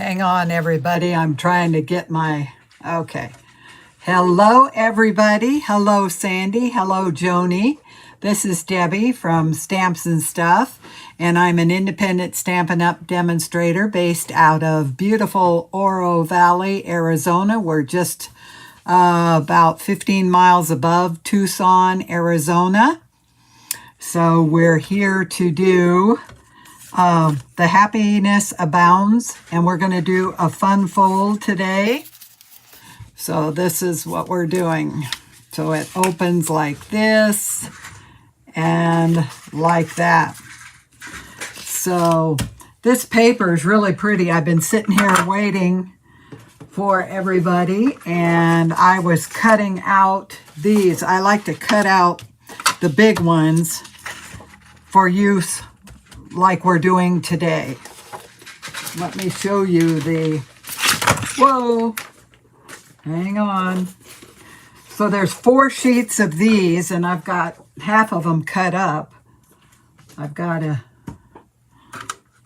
Hang on, everybody. I'm trying to get my... Okay. Hello, everybody. Hello, Sandy. Hello, Joni. This is Debbie from Stamps and Stuff, and I'm an independent Stampin' Up! Demonstrator based out of beautiful Oro Valley, Arizona. We're just about 15 miles above Tucson, Arizona. So we're here to do the Happiness Abounds, and we're going to do a fun fold today. So this is what we're doing. So it opens like this and like that. So this paper is really pretty. I've been sitting here waiting for everybody, and I was cutting out these. I like to cut out the big ones for use like we're doing today. Let me show you the... Whoa! Hang on. So there's 4 sheets of these, and I've got half of them cut up. I've got to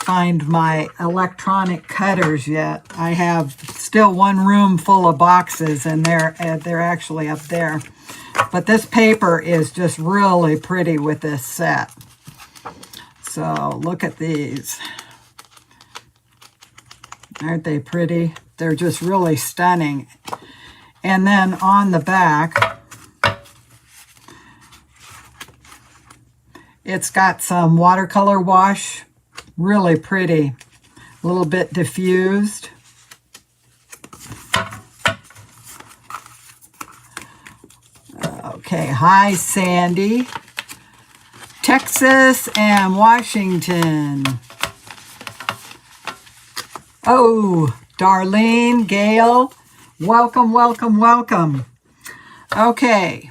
find my electronic cutters yet. I have still one room full of boxes, and they're actually up there. But this paper is just really pretty with this set. So look at these. Aren't they pretty? They're just really stunning. And then on the back, it's got some watercolor wash. Really pretty. A little bit diffused. Okay, hi Sandy. Texas and Washington. Oh, Darlene, Gail, welcome, welcome, welcome. Okay,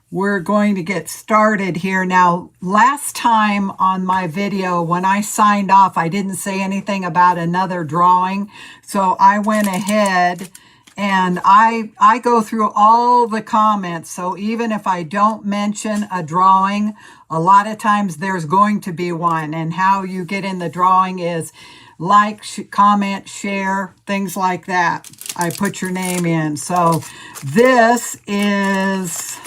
we're going to get started here. Now, last time on my video, when I signed off, I didn't say anything about another drawing. So I went ahead and I go through all the comments. So even if I don't mention a drawing, a lot of times there's going to be one. And how you get in the drawing is like, comment, share, things like that. I put your name in. So this is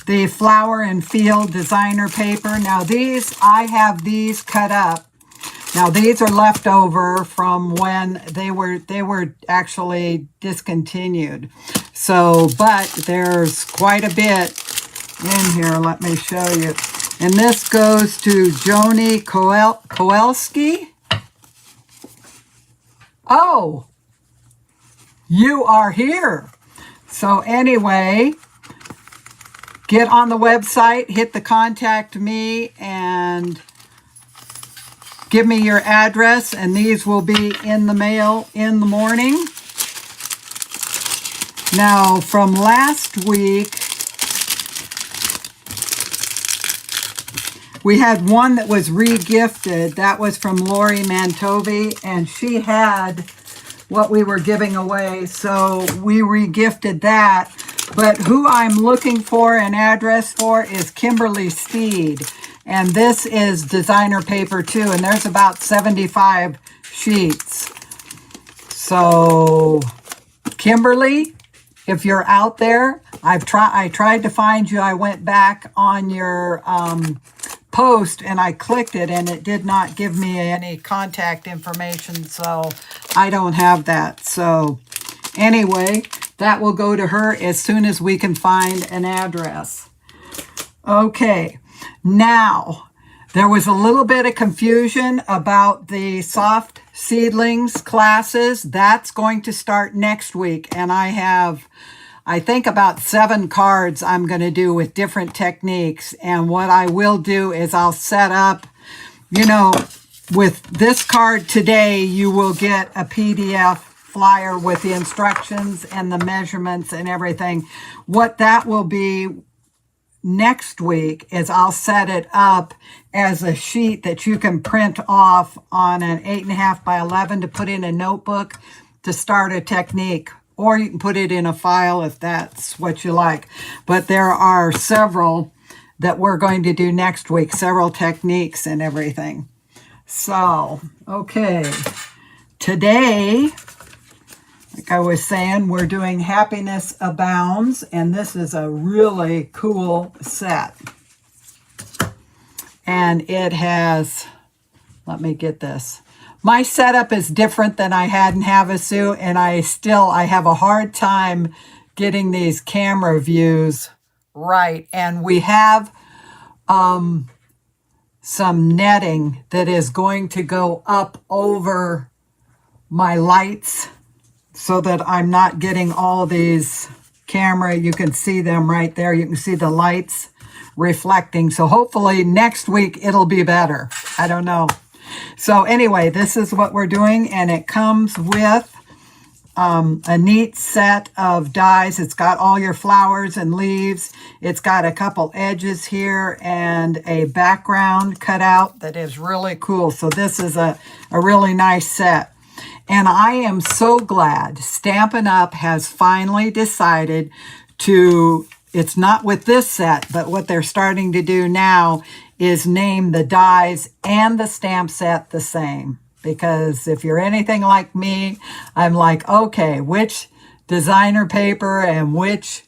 the Flower and Field designer paper. Now these, I have these cut up. Now these are left over from when they were actually discontinued. So, but there's quite a bit in here. Let me show you. And this goes to Joni Kowalski. Oh, you are here. So anyway, get on the website, hit the contact me, and give me your address, and these will be in the mail in the morning. Now, from last week, we had one that was re-gifted. That was from Lori Mantovi, and she had what we were giving away, so we re-gifted that. But who I'm looking for an address for is Kimberly Steed. And this is designer paper too, and there's about 75 sheets. So, Kimberly, if you're out there, I tried to find you. I went back on your post and I clicked it, and it did not give me any contact information, so I don't have that. So, anyway, that will go to her as soon as we can find an address. Okay. Now, there was a little bit of confusion about the soft seedlings classes. That's going to start next week, and I have, I think, about 7 cards I'm going to do with different techniques. And what I will do is I'll set up, you know, with this card today, you will get a PDF flyer with the instructions and the measurements and everything. What that will be next week is I'll set it up as a sheet that you can print off on an 8.5 by 11 to put in a notebook to start a technique, or you can put it in a file if that's what you like. But there are several that we're going to do next week, several techniques and everything. So, okay, today, like I was saying, we're doing Happiness Abounds, and this is a really cool set. And it has, let me get this. My setup is different than I had in Havasu, and I have a hard time getting these camera views right. And we have some netting that is going to go up over my lights so that I'm not getting all these camera. You can see them right there. You can see the lights reflecting. So hopefully next week it'll be better. I don't know. So anyway, this is what we're doing, and it comes with a neat set of dies. It's got all your flowers and leaves. It's got a couple edges here and a background cut out that is really cool. So this is a really nice set. And I am so glad Stampin' Up! Has finally decided to, it's not with this set, but what they're starting to do now is name the dies and the stamp set the same. Because if you're anything like me, I'm like, okay, which designer paper and which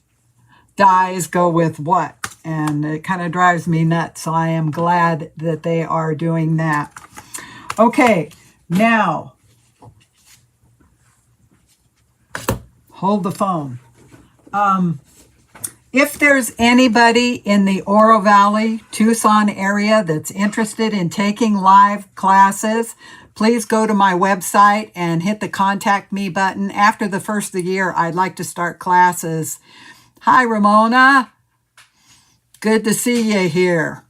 dies go with what? And it kind of drives me nuts. So I am glad that they are doing that. Okay, now, hold the phone. If there's anybody in the Oro Valley, Tucson area that's interested in taking live classes, please go to my website and hit the contact me button. After the first of the year, I'd like to start classes. Hi, Ramona. Good to see you here.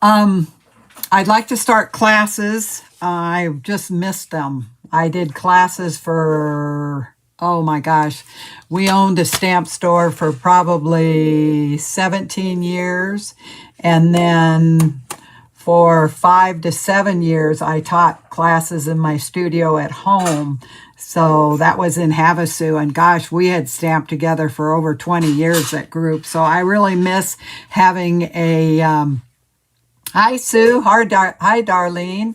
I'd like to start classes. I just missed them. I did classes for, oh my gosh, we owned a stamp store for probably 17 years. And then for 5 to 7 years, I taught classes in my studio at home. So that was in Havasu. And gosh, we had stamped together for over 20 years, that group. So I really miss having a, hi Sue, hi Darlene.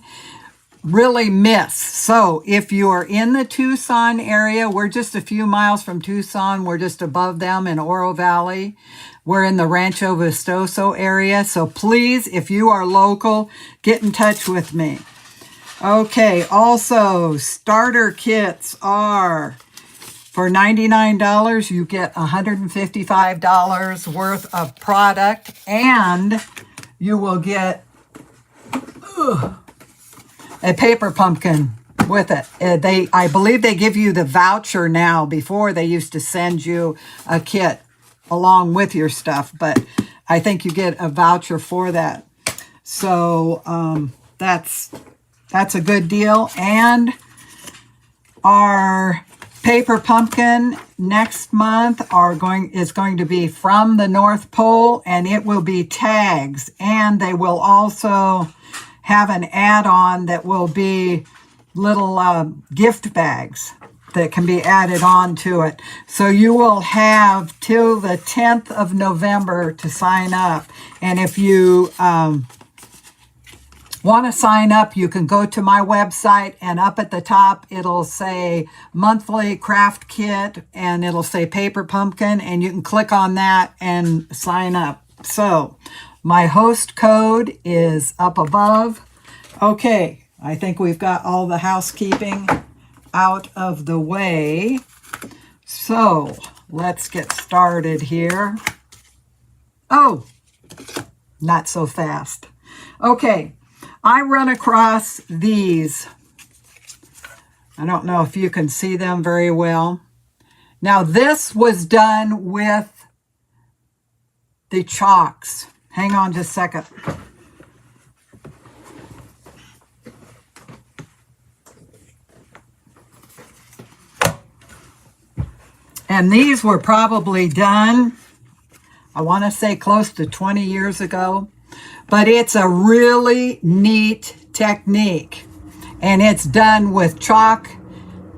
Really miss. So if you're in the Tucson area, we're just a few miles from Tucson. We're just above them in Oro Valley. We're in the Rancho Vistoso area. So please, if you are local, get in touch with me. Okay, also, starter kits are for $99. You get $155 worth of product, and you will get a paper pumpkin with it. I believe they give you the voucher now. Before, they used to send you a kit along with your stuff, but I think you get a voucher for that. So that's a good deal. And our paper pumpkin next month is going to be from the North Pole, and it will be tags, and they will also have an add-on that will be little gift bags that can be added on to it. So you will have till the 10th of November to sign up. And if you want to sign up, you can go to my website, and up at the top, it'll say monthly craft kit, and it'll say paper pumpkin, and you can click on that and sign up. So my host code is up above. Okay, I think we've got all the housekeeping out of the way. So let's get started here. Oh, not so fast. Okay, I run across these. I don't know if you can see them very well. Now this was done with the chalks. Hang on just a second. And these were probably done, I want to say close to 20 years ago. But it's a really neat technique. And it's done with chalk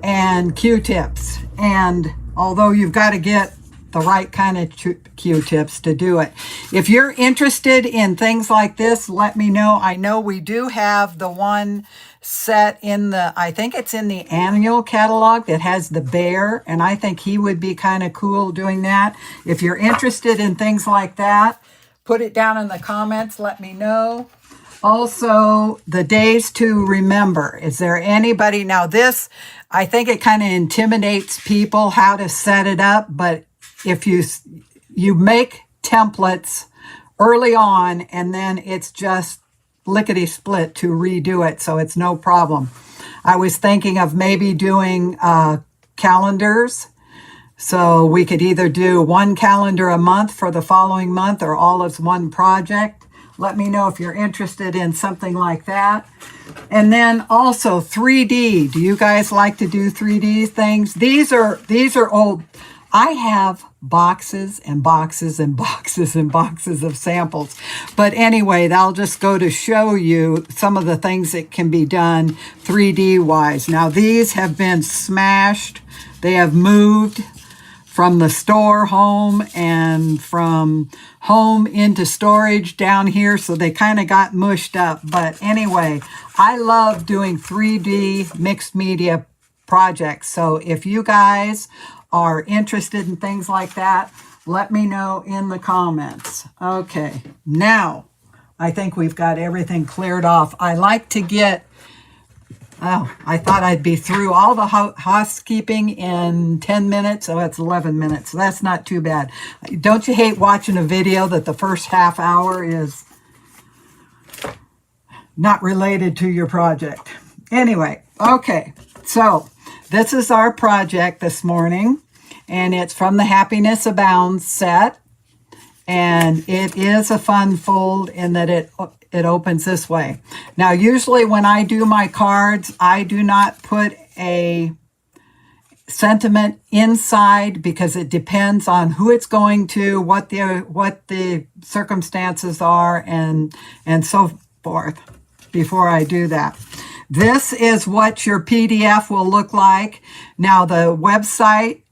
and Q-tips. And although you've got to get the right kind of Q-tips to do it. If you're interested in things like this, let me know. I know we do have the one set in the, I think it's in the annual catalog that has the bear, and I think he would be kind of cool doing that. If you're interested in things like that, put it down in the comments, let me know. Also, the days to remember. Is there anybody, now this, I think it kind of intimidates people how to set it up, but if you make templates early on, and then it's just lickety split to redo it, so it's no problem. I was thinking of maybe doing calendars, so we could either do one calendar a month for the following month or all as one project. Let me know if you're interested in something like that. And then also 3D. Do you guys like to do 3D things? These are old. I have boxes and boxes and boxes and boxes of samples. But anyway, that'll just go to show you some of the things that can be done 3D wise. Now these have been smashed. They have moved from the store home and from home into storage down here, so they kind of got mushed up. But anyway, I love doing 3D mixed media projects. So if you guys are interested in things like that, let me know in the comments. Okay, now I think we've got everything cleared off. I like to get, oh, I thought I'd be through all the housekeeping in 10 minutes. Oh, it's 11 minutes. So that's not too bad. Don't you hate watching a video that the first half hour is not related to your project? Anyway, okay. So this is our project this morning, and it's from the Happiness Abounds set. And it is a fun fold in that it opens this way. Now, usually when I do my cards, I do not put a sentiment inside because it depends on who it's going to, what the circumstances are, and so forth before I do that. This is what your PDF will look like. Now, the website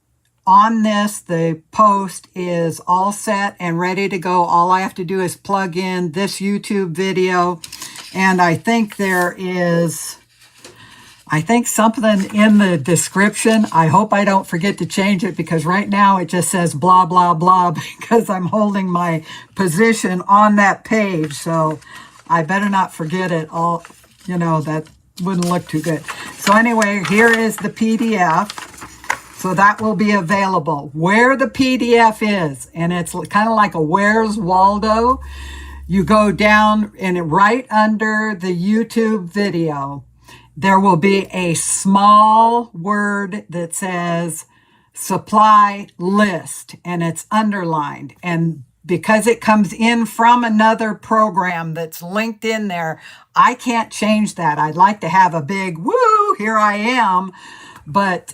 on this, the post is all set and ready to go. All I have to do is plug in this YouTube video. And I think there is, something in the description. I hope I don't forget to change it, because right now it just says blah, blah, blah, because I'm holding my position on that page. So I better not forget it all. You know, that wouldn't look too good. So anyway, here is the PDF. So that will be available. Where the PDF is, and it's kind of like a Where's Waldo, you go down and right under the YouTube video, there will be a small word that says supply list, and it's underlined. And because it comes in from another program that's linked in there, I can't change that. I'd like to have a big, woo, here I am, but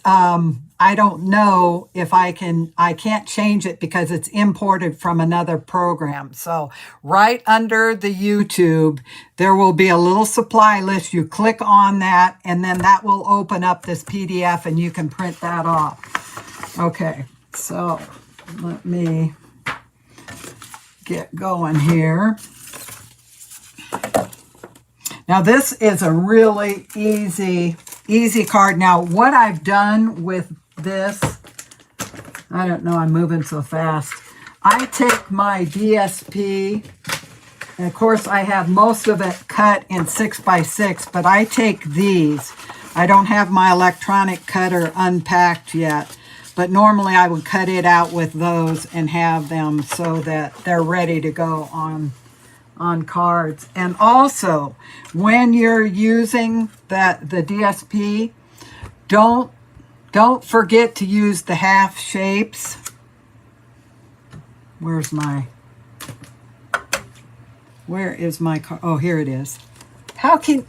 I don't know if I can't change it because it's imported from another program. So right under the YouTube, there will be a little supply list. You click on that, and then that will open up this PDF, and you can print that off. Okay, so let me get going here. Now this is a really easy card. Now what I've done with this, I don't know, I'm moving so fast. I take my DSP, and of course I have most of it cut in 6x6, but I take these. I don't have my electronic cutter unpacked yet, but normally I would cut it out with those and have them so that they're ready to go on cards. And also, when you're using the DSP, don't forget to use the half shapes. Where is my card? Oh, here it is. How can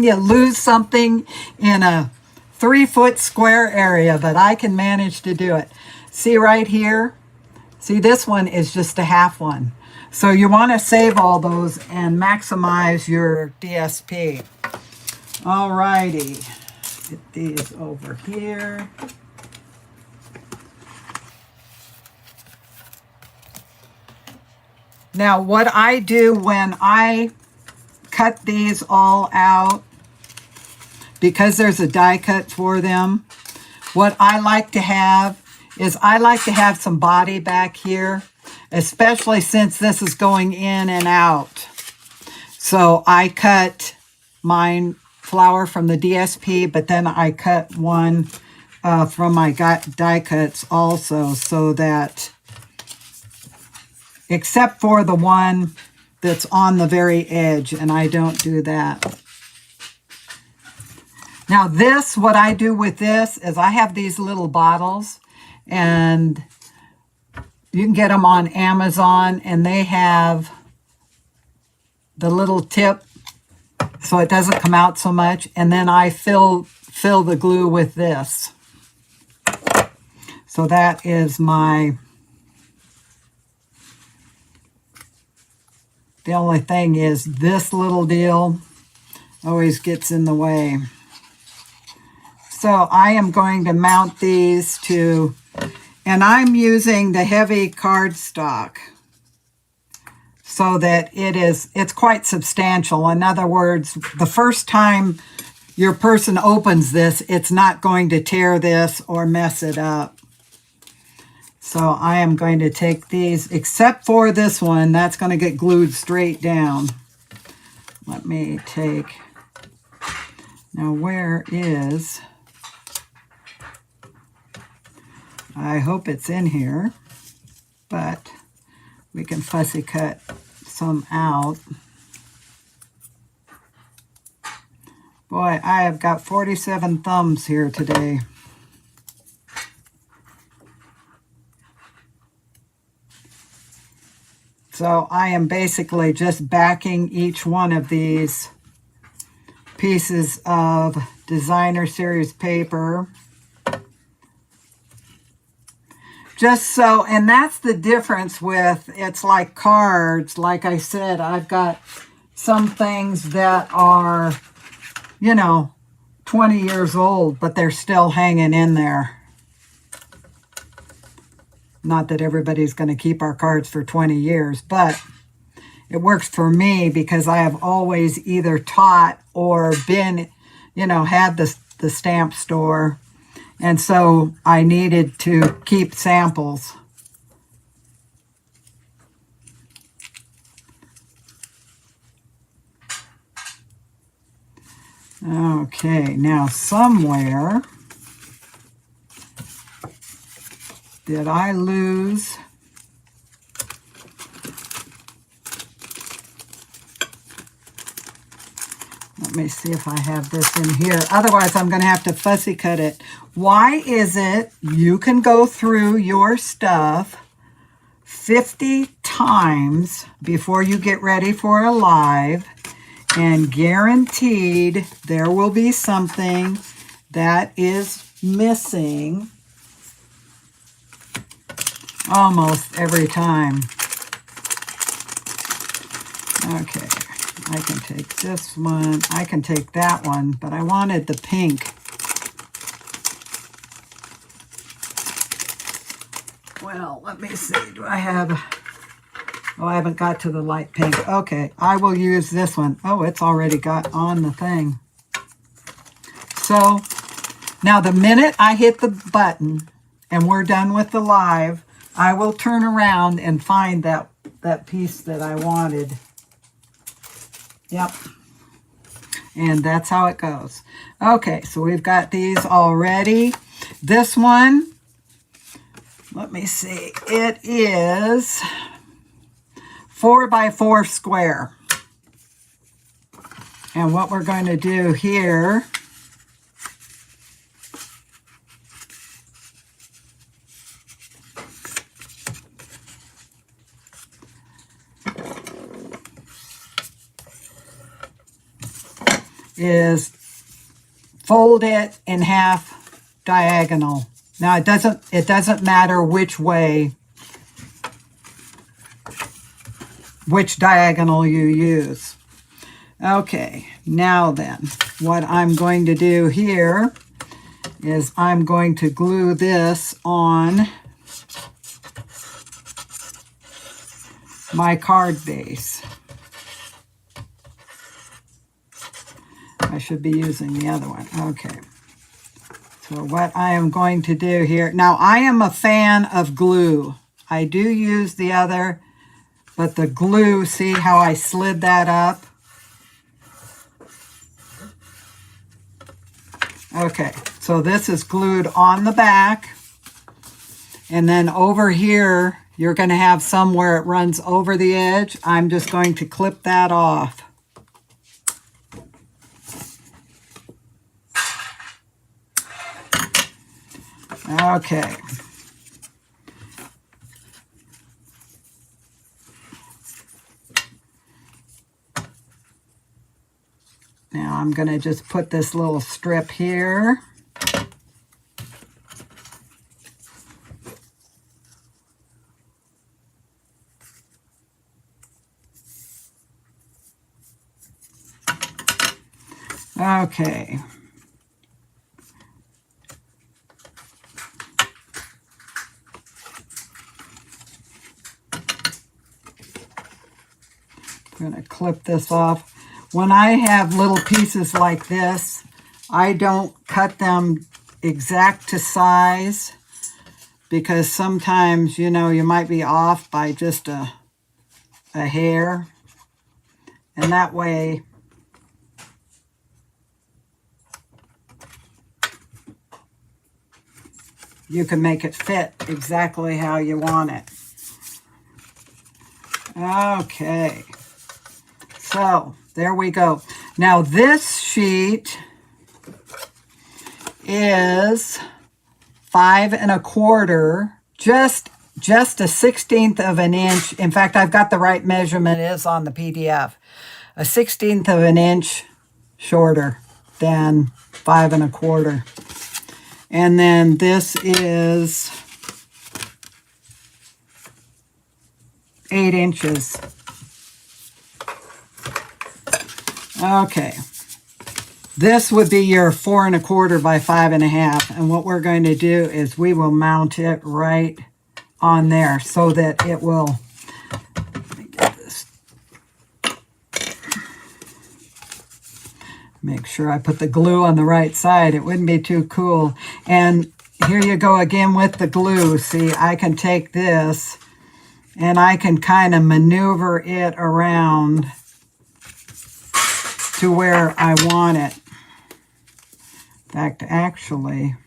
you lose something in a 3-foot square area? But I can manage to do it. See right here? See, this one is just a half one. So you want to save all those and maximize your DSP. All righty. Get these over here. Now, what I do when I cut these all out because there's a die cut for them, what I like to have is I like to have some body back here, especially since this is going in and out. So I cut mine flower from the DSP, but then I cut one from my die cuts also, so that, except for the one that's on the very edge, and I don't do that. Now this, what I do with this is I have these little bottles, and you can get them on Amazon, and they have the little tip so it doesn't come out so much, and then I fill the glue with this. So that is my, the only thing is this little deal always gets in the way. So I am going to mount these to, and I'm using the heavy cardstock so that it's quite substantial. In other words, the first time your person opens this, it's not going to tear this or mess it up. So I am going to take these, except for this one, that's going to get glued straight down. Let me take, now where is, I hope it's in here, but we can fussy cut some out. Boy, I have got 47 thumbs here today. So I am basically just backing each one of these pieces of designer series paper. Just so, and that's the difference with, it's like cards. Like I said, I've got some things that are, you know, 20 years old, but they're still hanging in there. Not that everybody's going to keep our cards for 20 years, but it works for me because I have always either taught or been, you know, had the stamp store. And so I needed to keep samples. Okay, now somewhere, did I lose? Let me see if I have this in here. Otherwise, I'm going to have to fussy cut it. Why is it you can go through your stuff 50 times before you get ready for a live, and guaranteed there will be something that is missing almost every time? Okay, I can take this one, I can take that one, but I wanted the pink. Well, let me see, do I have, oh, I haven't got to the light pink. Okay, I will use this one. Oh, it's already got on the thing. So, now the minute I hit the button and we're done with the live, I will turn around and find that piece that I wanted. Yep. And that's how it goes. Okay, so we've got these already. This one, let me see. It is 4x4 square. And what we're going to do here is fold it in half diagonal. Now it doesn't matter which way, which diagonal you use. Okay, now then, what I'm going to do here is I'm going to glue this on my card base. I should be using the other one. Okay. So what I am going to do here, now I am a fan of glue. I do use the other, but the glue, see how I slid that up? Okay, so this is glued on the back. And then over here, you're going to have somewhere it runs over the edge. I'm just going to clip that off. Okay. Now I'm going to just put this little strip here. Okay. I'm going to clip this off. When I have little pieces like this, I don't cut them exact to size because sometimes, you know, you might be off by just a hair. And that way, you can make it fit exactly how you want it. Okay. So, there we go. Now this sheet is 5 1/4, just a 1/16 of an inch. In fact, I've got the right measurement. It is on the PDF. A 1/16 of an inch shorter than 5 1/4. And then this is 8 inches. Okay. This would be your 4 1/4 by 5 1/2. And what we're going to do is we will mount it right on there so that it will, let me get this, make sure I put the glue on the right side. It wouldn't be too cool. And here you go again with the glue. See, I can take this and I can kind of maneuver it around to where I want it. In fact, actually,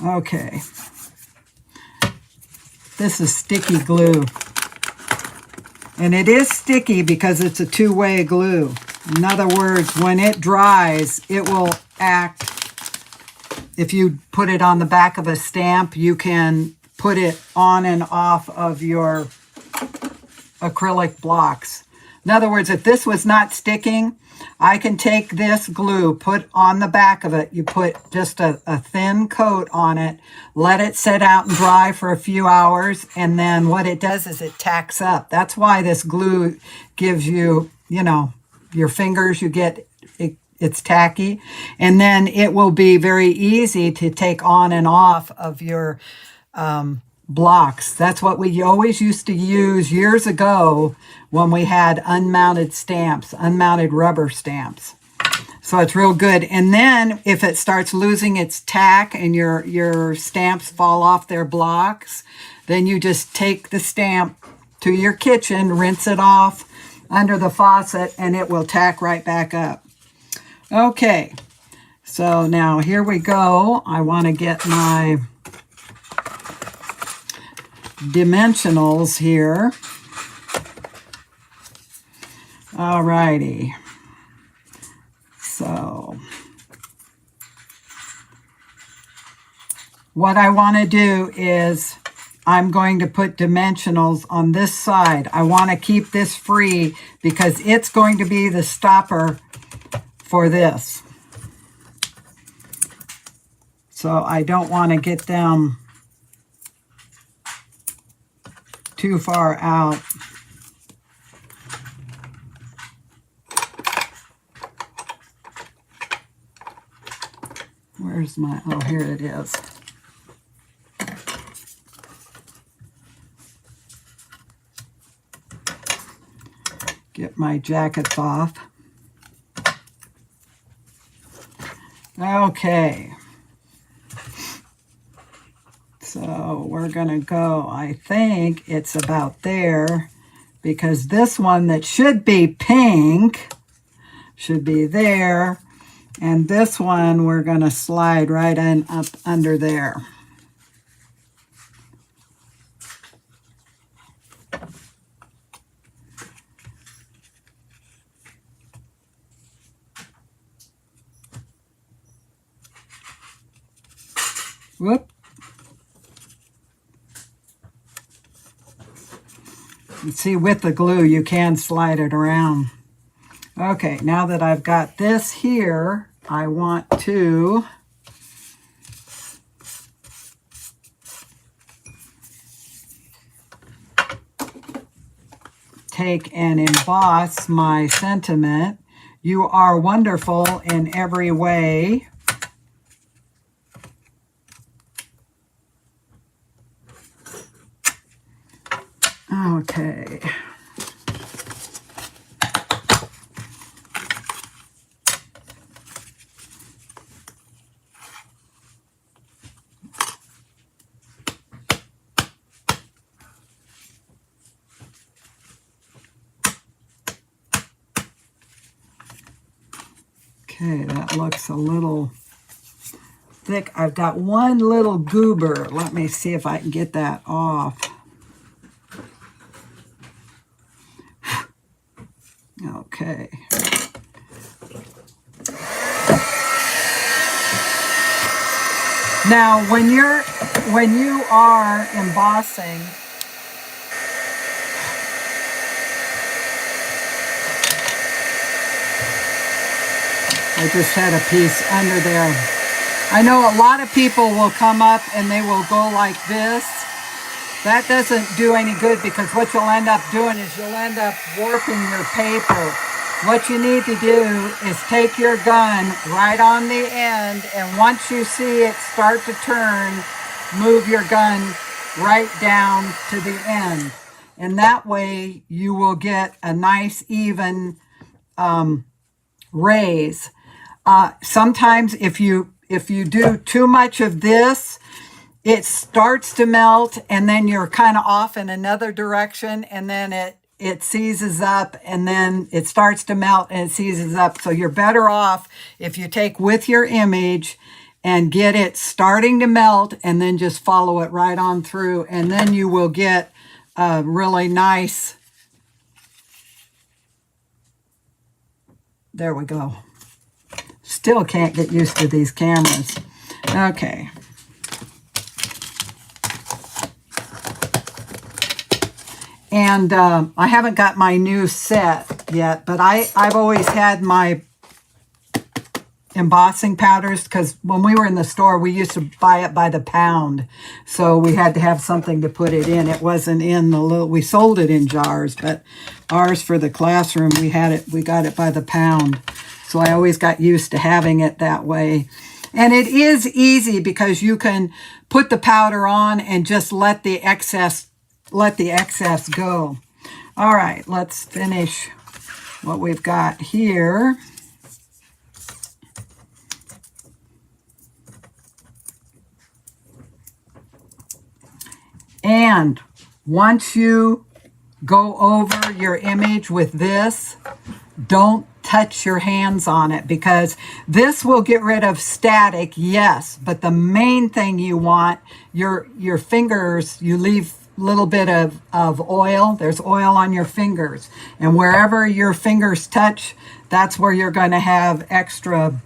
okay, this is sticky glue. And it is sticky because it's a two-way glue. In other words, when it dries, it will act. If you put it on the back of a stamp, you can put it on and off of your acrylic blocks. In other words, if this was not sticking, I can take this glue, put on the back of it, you put just a thin coat on it, let it sit out and dry for a few hours, and then what it does is it tacks up. That's why this glue gives you, you know, your fingers, you get it's tacky, and then it will be very easy to take on and off of your blocks. That's what we always used to use years ago when we had unmounted stamps, unmounted rubber stamps. So it's real good. And then if it starts losing its tack and your stamps fall off their blocks, then you just take the stamp to your kitchen, rinse it off under the faucet, and it will tack right back up. Okay, so now here we go. I want to get my dimensionals here. All righty. So what I want to do is I'm going to put dimensionals on this side. I want to keep this free because it's going to be the stopper for this. So I don't want to get them too far out. Where's my, oh, here it is. Get my jackets off. Okay. So we're going to go, I think it's about there, because this one that should be pink should be there. And this one we're going to slide right in up under there. Whoop. You see, with the glue, you can slide it around. Okay, now that I've got this here, I want to take and emboss my sentiment. You are wonderful in every way. Okay. Okay, that looks a little thick. I've got one little goober. Let me see if I can get that off. Okay. Now, when you are embossing, I just had a piece under there. I know a lot of people will come up and they will go like this. That doesn't do any good, because what you'll end up doing is you'll end up warping your paper. What you need to do is take your gun right on the end, and once you see it start to turn, move your gun right down to the end. And that way you will get a nice even raise. Sometimes if you do too much of this, it starts to melt, and then you're kind of off in another direction, and then it seizes up, and then it starts to melt and it seizes up. So you're better off if you take with your image and get it starting to melt, and then just follow it right on through, and then you will get a really nice, there we go. Still can't get used to these cameras. Okay. And I haven't got my new set yet, but I've always had my embossing powders, because when we were in the store, we used to buy it by the pound. So we had to have something to put it in. It wasn't in the little, we sold it in jars, but ours for the classroom, we got it by the pound. So I always got used to having it that way. And it is easy, because you can put the powder on and just let the excess go. All right, let's finish what we've got here. And once you go over your image with this, don't touch your hands on it, because this will get rid of static, yes, but the main thing you want, your fingers, you leave a little bit of oil. There's oil on your fingers, and wherever your fingers touch, that's where you're going to have extra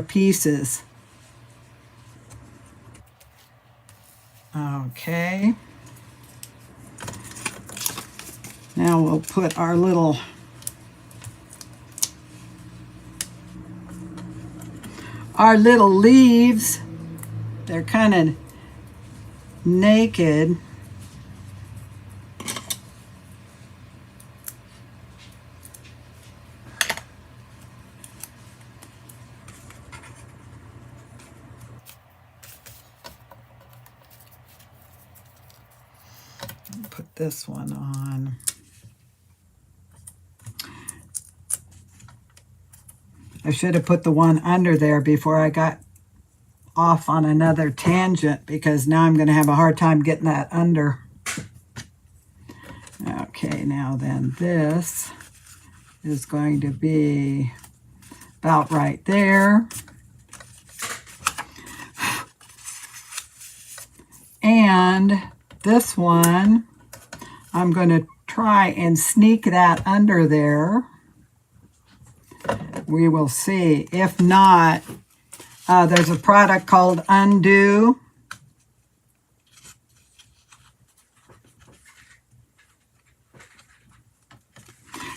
pieces. Okay. Now we'll put our little leaves. They're kind of naked. Put this one on. I should have put the one under there before I got off on another tangent, because now I'm going to have a hard time getting that under. Okay, now then this is going to be about right there. And this one, I'm going to try and sneak that under there. We will see. If not, there's a product called Undo.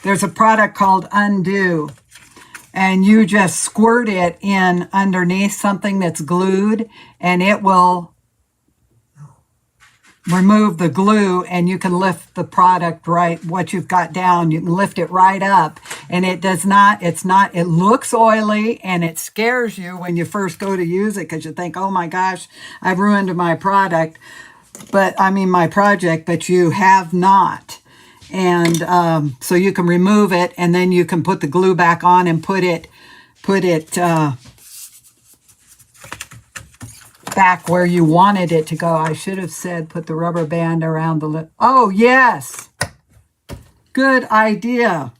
There's a product called Undo, and you just squirt it in underneath something that's glued, and it will remove the glue, and you can lift the product right, what you've got down, you can lift it right up, and it does not, it looks oily, and it scares you when you first go to use it, because you think, oh my gosh, I've ruined my product, my project, but you have not. And so you can remove it, and then you can put the glue back on and put it back where you wanted it to go. I should have said put the rubber band around the lip. Oh, yes. Good idea.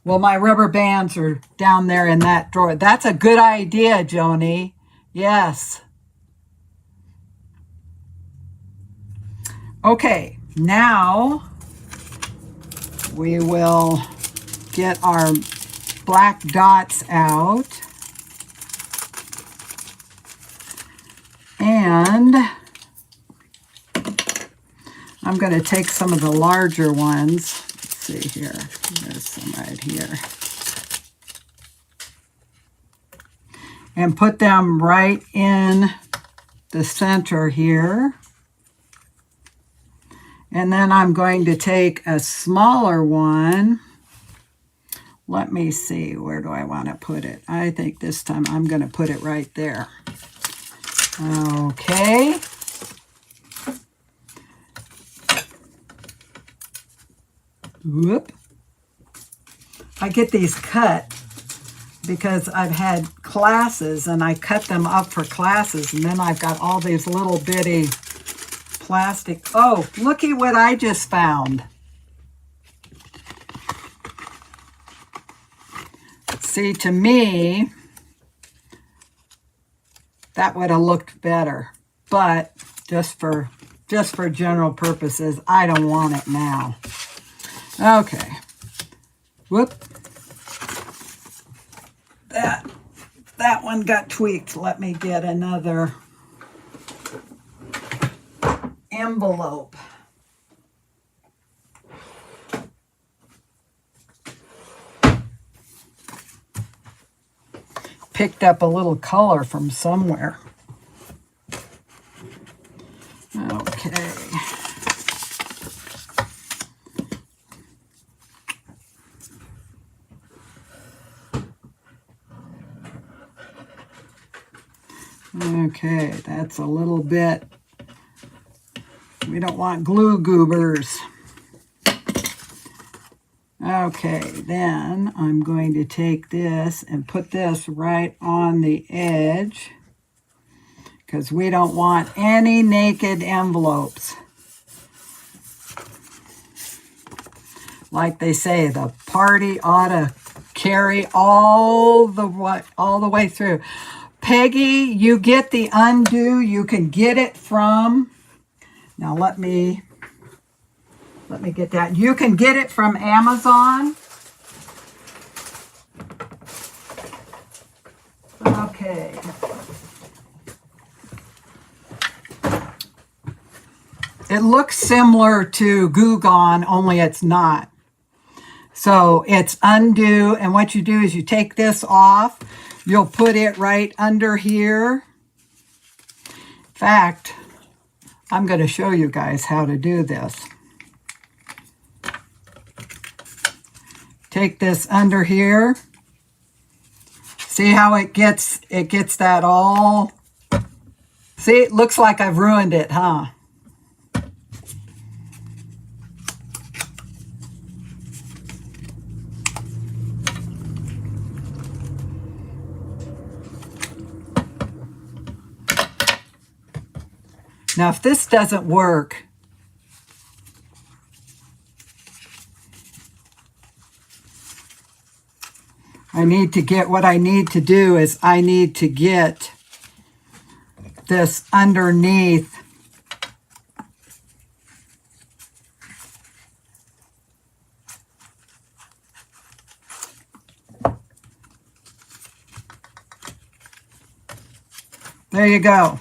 Well, my rubber bands are down there in that drawer. That's a good idea, Joni. Yes. Okay, now we will get our black dots out. And I'm going to take some of the larger ones. Let's see here. There's some right here. And put them right in the center here. And then I'm going to take a smaller one. Let me see, where do I want to put it? I think this time I'm going to put it right there. Okay. Whoop. I get these cut because I've had classes and I cut them up for classes, and then I've got all these little bitty plastic. Oh, looky what I just found. See, to me, that would have looked better, but just for general purposes, I don't want it now. Okay. Whoop. That one got tweaked. Let me get another envelope. Picked up a little color from somewhere. Okay. Okay, that's a little bit. We don't want glue goobers. Okay, then I'm going to take this and put this right on the edge, because we don't want any naked envelopes. Like they say, the party ought to carry all the way through. Peggy, you get the Undo. You can get it from, now let me get that. You can get it from Amazon. Okay. It looks similar to Goo Gone, only it's not. So it's Undo, and what you do is you take this off. You'll put it right under here. In fact, I'm going to show you guys how to do this. Take this under here. See how it gets that all. See, it looks like I've ruined it, huh? Now, if this doesn't work, what I need to do is I need to get this underneath. There you go.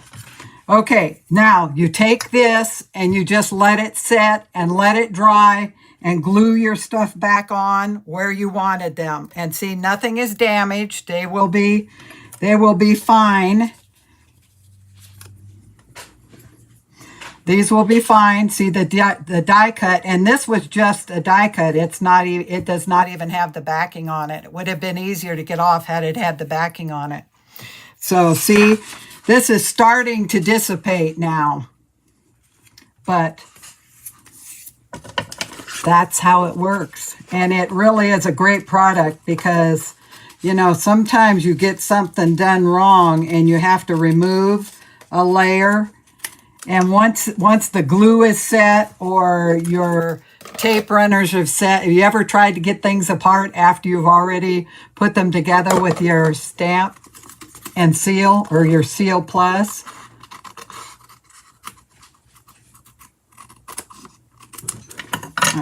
Okay, now you take this and you just let it set and let it dry and glue your stuff back on where you wanted them. And see, nothing is damaged. They will be fine. These will be fine. See the die cut, and this was just a die cut. It does not even have the backing on it. It would have been easier to get off had it had the backing on it. So see, this is starting to dissipate now, but that's how it works. And it really is a great product because, you know, sometimes you get something done wrong and you have to remove a layer. And once the glue is set or your tape runners have set, have you ever tried to get things apart after you've already put them together with your stamp and seal or your Seal Plus?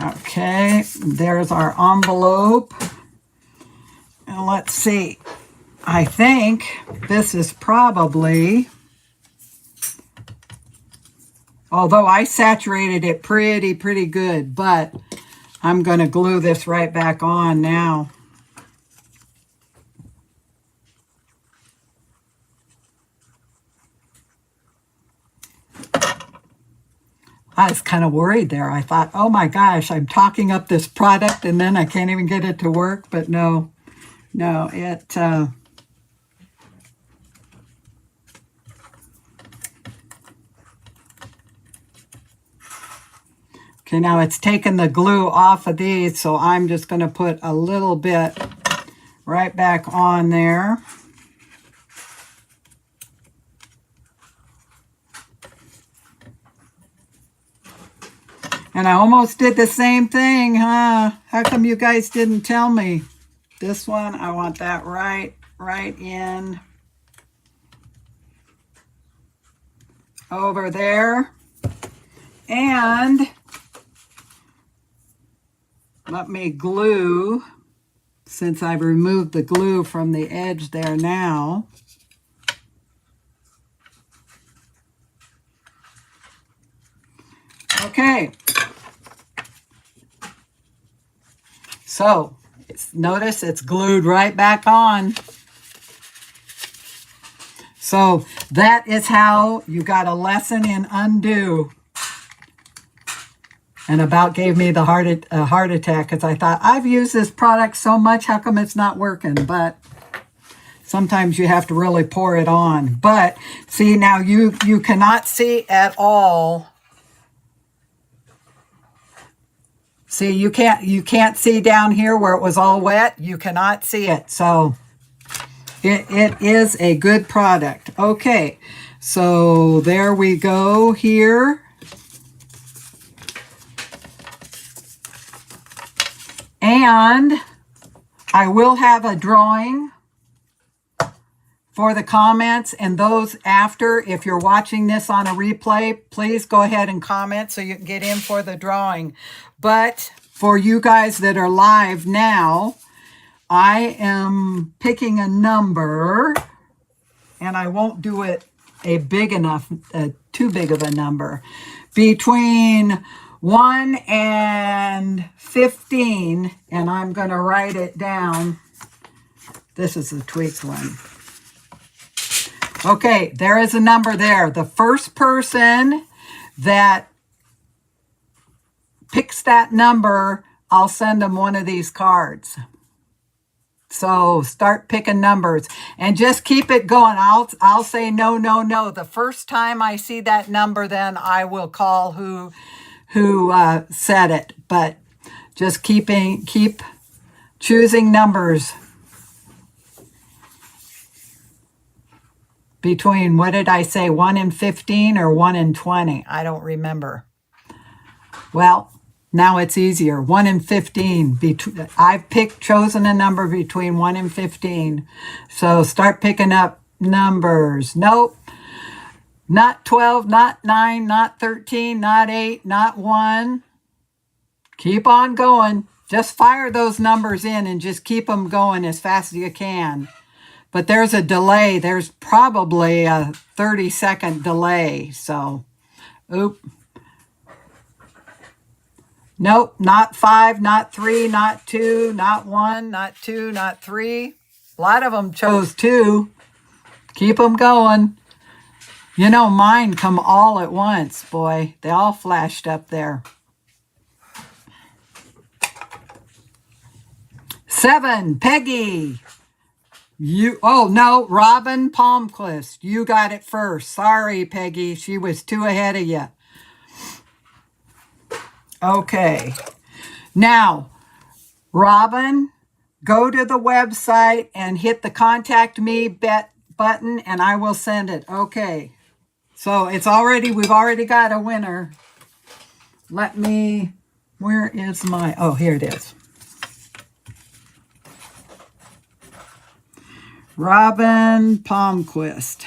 Okay, there's our envelope. And let's see. I think this is probably, although I saturated it pretty good, but I'm going to glue this right back on now. I was kind of worried there. I thought, oh my gosh, I'm talking up this product and then I can't even get it to work. But no, it... Okay, now it's taken the glue off of these, so I'm just going to put a little bit right back on there. And I almost did the same thing, huh? How come you guys didn't tell me? This one, I want that right in over there. And let me glue, since I've removed the glue from the edge there now. Okay. So, notice it's glued right back on. So, that is how you got a lesson in undo. And about gave me the heart attack because I thought, I've used this product so much, how come it's not working? But sometimes you have to really pour it on. But see, now you cannot see at all. See, you can't see down here where it was all wet. You cannot see it. So it is a good product. Okay, so there we go here. And I will have a drawing for the comments and those after. If you're watching this on a replay, please go ahead and comment so you can get in for the drawing. But for you guys that are live now, I am picking a number, and I won't do it too big of a number, between 1 and 15, and I'm going to write it down. This is the tweaked one. Okay, there is a number there. The first person that picks that number, I'll send them one of these cards. So start picking numbers and just keep it going. I'll say no. The first time I see that number, then I will call who said it. But just keep choosing numbers. between, what did I say, 1 and 15 or 1 and 20? I don't remember. Well, now it's easier. 1 and 15. I've chosen a number between 1 and 15. So start picking up numbers. Nope. Not 12, not 9, not 13, not 8, not 1. Keep on going. Just fire those numbers in and just keep them going as fast as you can. But there's a delay. There's probably a 30-second delay. So, oop. Nope, not 5, not 3, not 2, not 1, not 2, not 3. A lot of them chose 2. Keep them going. You know, mine come all at once, boy. They all flashed up there. 7, Peggy. Oh, no, Robin Palmquist. You got it first. Sorry, Peggy. She was 2 ahead of you. Okay. Now, Robin, go to the website and hit the Contact Me button, and I will send it. Okay. So we've already got a winner. Where is my, oh, here it is. Robin Palmquist.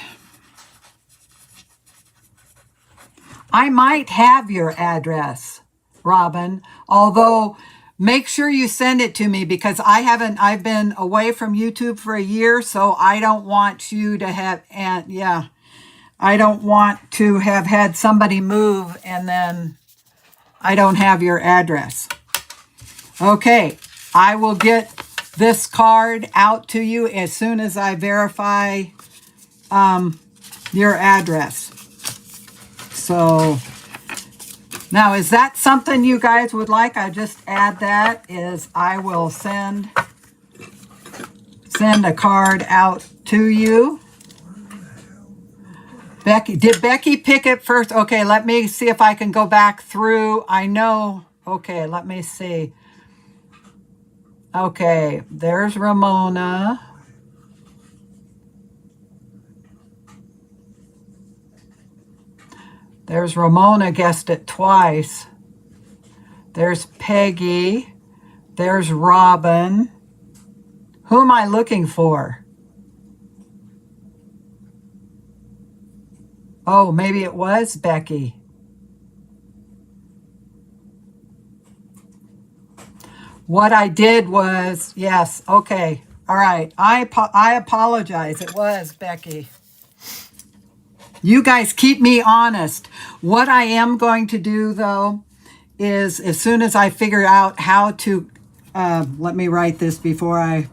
I might have your address, Robin, although make sure you send it to me because I've been away from YouTube for a year, so I don't want you to have, I don't want to have had somebody move and then I don't have your address. Okay, I will get this card out to you as soon as I verify your address. So now, is that something you guys would like? I just add that is I will send a card out to you. Becky, did Becky pick it first? Okay, let me see if I can go back through. I know. Okay, let me see. Okay, there's Ramona. There's Ramona, guessed it twice. There's Peggy. There's Robin. Who am I looking for? Oh, maybe it was Becky. What I did was, yes, okay. All right, I apologize. It was Becky. You guys keep me honest. What I am going to do, though, is as soon as I figure out how to, let me write this before I,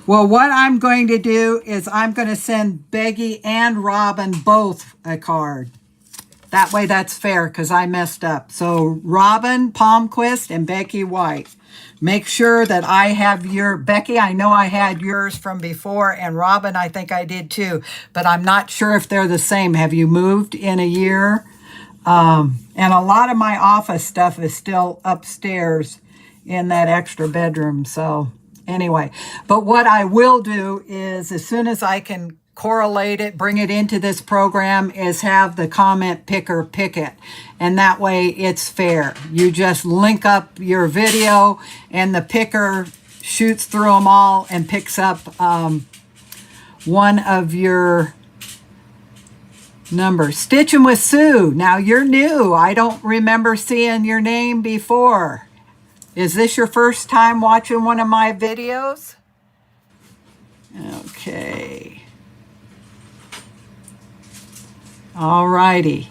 well, what I'm going to do is I'm going to send Becky and Robin both a card. That way that's fair because I messed up. So Robin Palmquist and Becky White. Make sure that I have your, Becky, I know I had yours from before, and Robin, I think I did too, but I'm not sure if they're the same. Have you moved in a year? And a lot of my office stuff is still upstairs in that extra bedroom. So anyway, but what I will do is as soon as I can correlate it, bring it into this program, is have the comment picker pick it. And that way it's fair. You just link up your video and the picker shoots through them all and picks up one of your numbers. Stitching with Sue. Now you're new. I don't remember seeing your name before. Is this your first time watching one of my videos? Okay. All righty.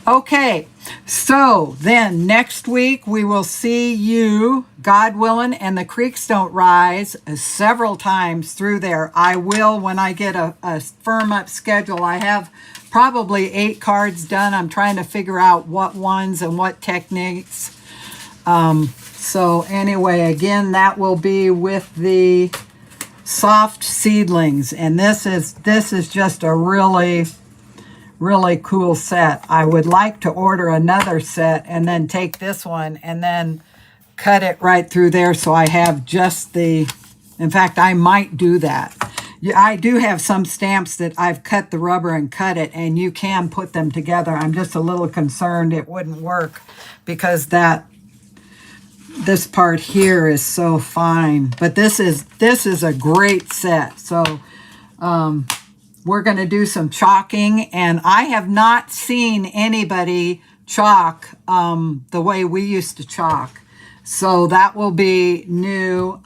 Okay, so then next week we will see you, God willing, and the creeks don't rise several times through there. I will when I get a firm up schedule. I have probably 8 cards done. I'm trying to figure out what ones and what techniques. So anyway, again, that will be with the soft seedlings, and this is just a really cool set. I would like to order another set and then take this one and then cut it right through there so I have just the, in fact, I might do that. Yeah, I do have some stamps that I've cut the rubber and cut it, and you can put them together. I'm just a little concerned it wouldn't work because this part here is so fine. But this is a great set. So we're going to do some chalking, and I have not seen anybody chalk the way we used to chalk. So that will be new.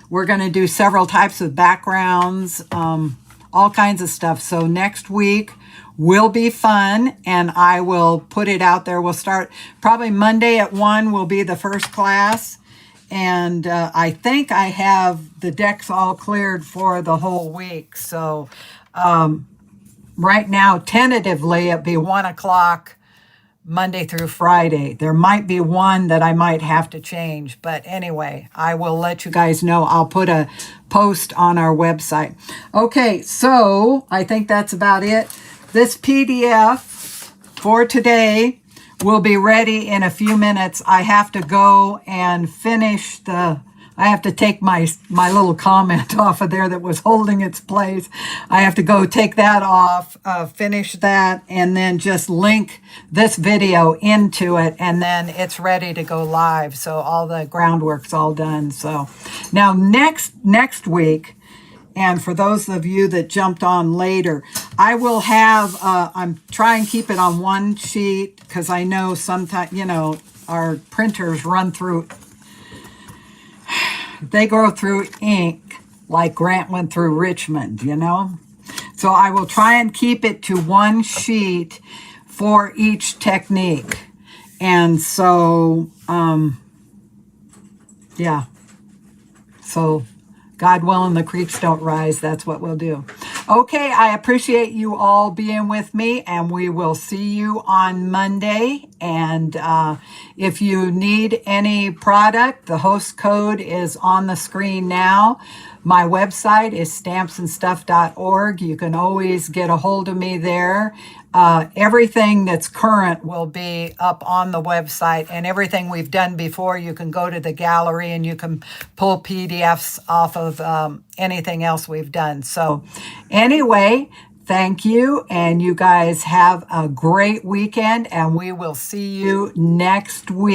We're going to do several types of backgrounds, all kinds of stuff. So next week will be fun, and I will put it out there. We'll start probably Monday at 1 will be the first class. And I think I have the decks all cleared for the whole week. So right now, tentatively, it'll be 1 o'clock Monday through Friday. There might be one that I might have to change. But anyway, I will let you guys know. I'll put a post on our website. Okay, so I think that's about it. This PDF for today will be ready in a few minutes. I have to go and finish I have to take my little comment off of there that was holding its place. I have to go take that off, finish that, and then just link this video into it, and then it's ready to go live. So all the groundwork's all done. So now next week, and for those of you that jumped on later, I will have, I'm trying to keep it on one sheet because I know sometimes, our printers run through, they go through ink like Grant went through Richmond, So I will try and keep it to one sheet for each technique. And so, yeah. So God willing, the creeks don't rise. That's what we'll do. Okay, I appreciate you all being with me, and we will see you on Monday. And if you need any product, the host code is on the screen now. My website is stampsnstuff.org. You can always get a hold of me there. Everything that's current will be up on the website, and everything we've done before, you can go to the gallery and you can pull PDFs off of anything else we've done. So anyway, thank you, and you guys have a great weekend, and we will see you next week.